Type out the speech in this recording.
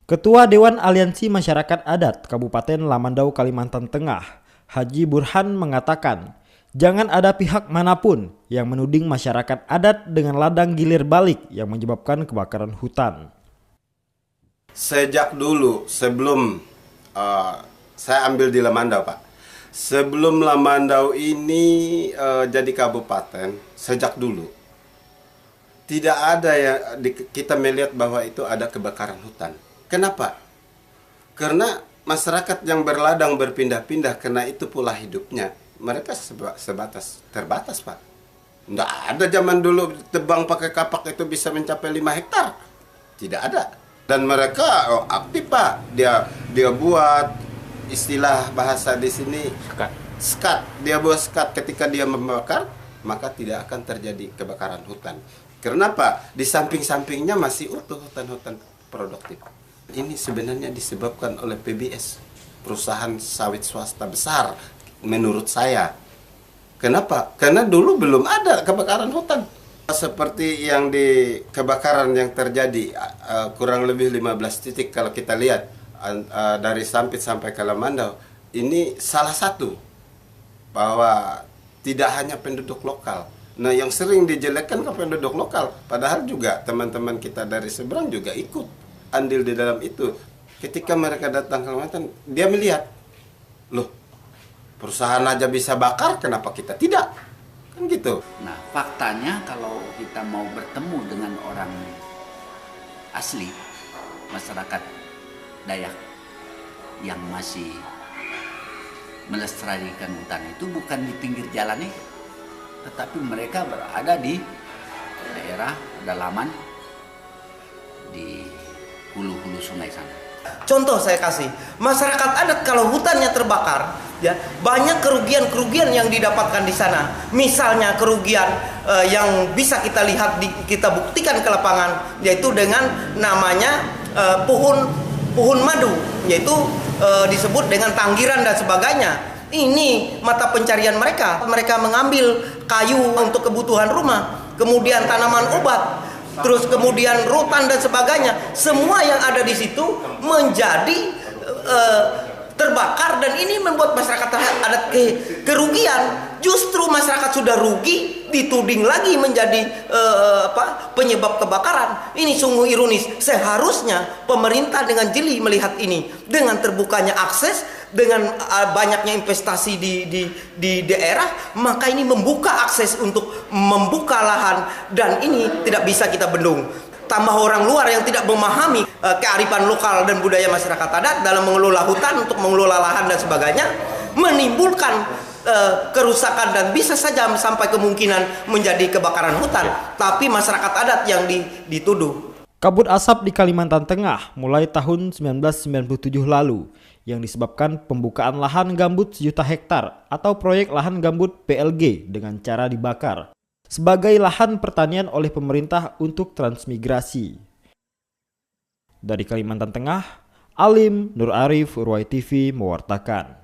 Ketua Dewan Aliansi Masyarakat Adat Kabupaten Lamandau, Kalimantan Tengah, Haji Burhan mengatakan, jangan ada pihak manapun yang menuding masyarakat adat dengan ladang gilir balik yang menyebabkan kebakaran hutan. Sejak dulu, sebelum saya ambil di Lamandau, Pak. Sebelum Lamandau ini jadi kabupaten, sejak dulu tidak ada kita melihat bahwa itu ada kebakaran hutan. Kenapa? Karena masyarakat yang berladang berpindah-pindah, karena itu pola hidupnya. Mereka terbatas, Pak. Nggak ada zaman dulu tebang pakai kapak itu bisa mencapai 5 hektar. Tidak ada. Dan mereka aktif, Pak. Dia buat istilah bahasa di sini skat. Dia buat skat. Ketika dia membakar, maka tidak akan terjadi kebakaran hutan. Kenapa? Di samping-sampingnya masih utuh hutan-hutan produktif. Ini sebenarnya disebabkan oleh PBS, perusahaan sawit swasta besar, menurut saya. Kenapa? Karena dulu belum ada kebakaran hutan. Seperti yang di kebakaran yang terjadi, kurang lebih 15 titik kalau kita lihat, dari Sampit sampai ke Lamandau. Ini salah satu, bahwa tidak hanya penduduk lokal. Nah, yang sering dijelekkan ke penduduk lokal, padahal juga teman-teman kita dari seberang juga ikut andil di dalam itu. Ketika mereka datang ke Kalimantan, dia melihat, loh, perusahaan aja bisa bakar, kenapa kita tidak? Kan gitu. Nah, faktanya kalau kita mau bertemu dengan orang asli, masyarakat Dayak yang masih melestarikan hutan itu bukan di pinggir jalan itu, tetapi mereka berada di daerah pedalaman di hulu-hulu sungai sana. Contoh saya kasih, masyarakat adat kalau hutannya terbakar, ya banyak kerugian-kerugian yang didapatkan di sana. Misalnya kerugian yang bisa kita lihat, kita buktikan ke lapangan, yaitu dengan namanya pohon madu, yaitu disebut dengan tanggiran dan sebagainya. Ini mata pencarian mereka. Mereka mengambil kayu untuk kebutuhan rumah, kemudian tanaman obat, terus kemudian rutan dan sebagainya. Semua yang ada di situ menjadi terbakar, dan ini membuat masyarakat adat kerugian. Justru masyarakat sudah rugi, dituding lagi menjadi penyebab kebakaran. Ini sungguh ironis. Seharusnya pemerintah dengan jeli melihat ini. Dengan terbukanya akses, dengan banyaknya investasi di daerah, maka ini membuka akses untuk membuka lahan, dan ini tidak bisa kita bendung. Tambah orang luar yang tidak memahami kearifan lokal dan budaya masyarakat adat dalam mengelola hutan, untuk mengelola lahan dan sebagainya, menimbulkan kerusakan dan bisa saja sampai kemungkinan menjadi kebakaran hutan. Tapi masyarakat adat yang dituduh. Kabut asap di Kalimantan Tengah mulai tahun 1997 lalu yang disebabkan pembukaan lahan gambut 1 juta hektar atau proyek lahan gambut PLG dengan cara dibakar sebagai lahan pertanian oleh pemerintah untuk transmigrasi. Dari Kalimantan Tengah, Alim Nur Arif, Urway TV mewartakan.